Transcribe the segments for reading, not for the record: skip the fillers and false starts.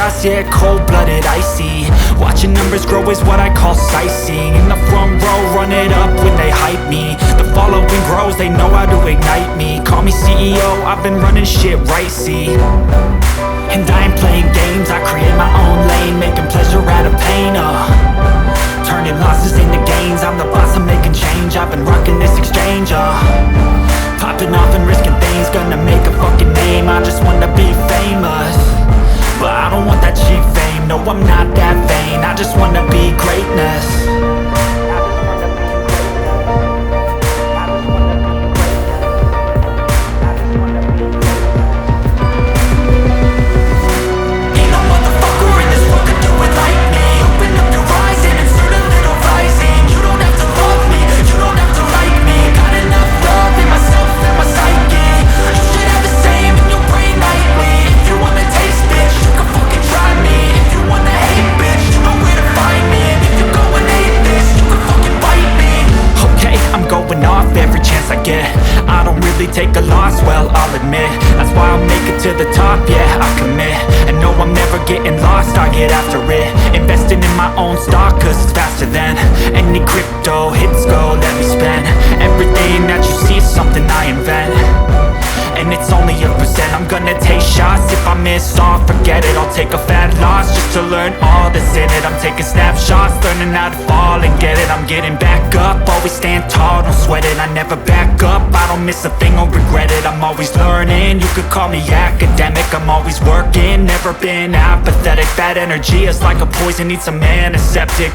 shots, yeah, cold-blooded, icy. Watching numbers grow is what I call sightseeing. In the front row, run it up when they hype me. The following grows, they know how to ignite me. Call me CEO, I've been running shit right, see. And I ain't playing games, I create my own lane, making pleasure out of pain, turning losses into gains, I'm the boss, I'm making change. I've been rocking this exchange, popping off and risking things, gonna make a fucking name. I just wanna be famous, but I don't want that cheap fame. No, I'm not that vain, I just wanna be greatness. I don't really take a loss, well, I'll admit. That's why I'll make it to the top, yeah, I commit. And no, I'm never getting lost, I get after it. Investing in my own stock, cause it's faster than any crypto hits go, let me spend. Everything that you see is something I invent, and it's only a percent. I'm gonna take shots, if I miss all, forget it. I'll take a fat loss just to learn all that's in it. I'm taking snapshots, learning how to fall and get it. I'm getting back up, always stand tall, don't sweat it. I never back up, I don't miss a thing or regret it. I'm always learning, you could call me academic. I'm always working, never been apathetic. Bad energy is like a poison, needs some antiseptic.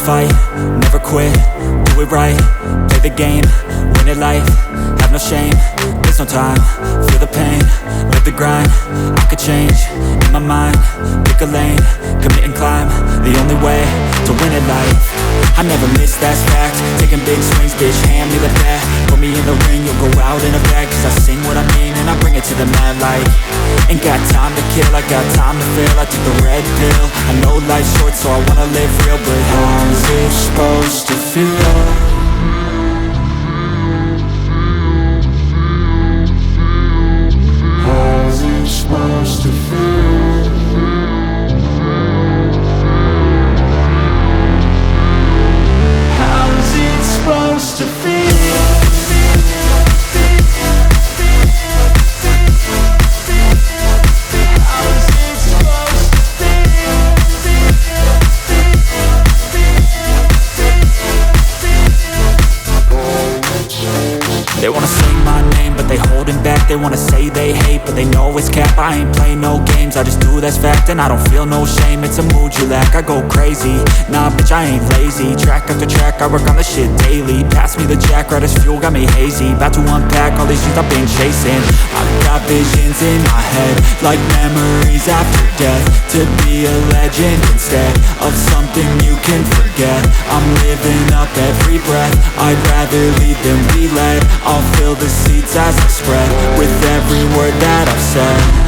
fight, never quit, do it right, play the game, win it life, have no shame, there's no time, feel the pain, live the grind, I could change, in my mind, pick a lane, commit and climb, the only way to win at life. I never miss, that's fact, taking big swings, bitch, hand me the bat, Put me in the ring, you'll go out in a bag. Cause I sing what I mean and I bring it to the mad light. Ain't got time to kill, I got time to feel. I took the red pill, I know life's short so I wanna live real. But how's it supposed to feel? How's it supposed to feel? How's it supposed to feel? They wanna say my name, but they holding back. They wanna say they hate, but they know it's cap. I ain't play no games, I just do that's fact. And I don't feel no shame, it's a mood you lack. I go crazy, nah bitch I ain't lazy. Track after track, I work on this shit daily. Pass me the jack, right as fuel, got me hazy. About to unpack all these things I've been chasing. I've got visions in my head, like memories after death. To be a legend instead of something you can forget. I'm living up every breath, I'd rather lead than be led. I'll fill the seats as I spread with every word that I've said.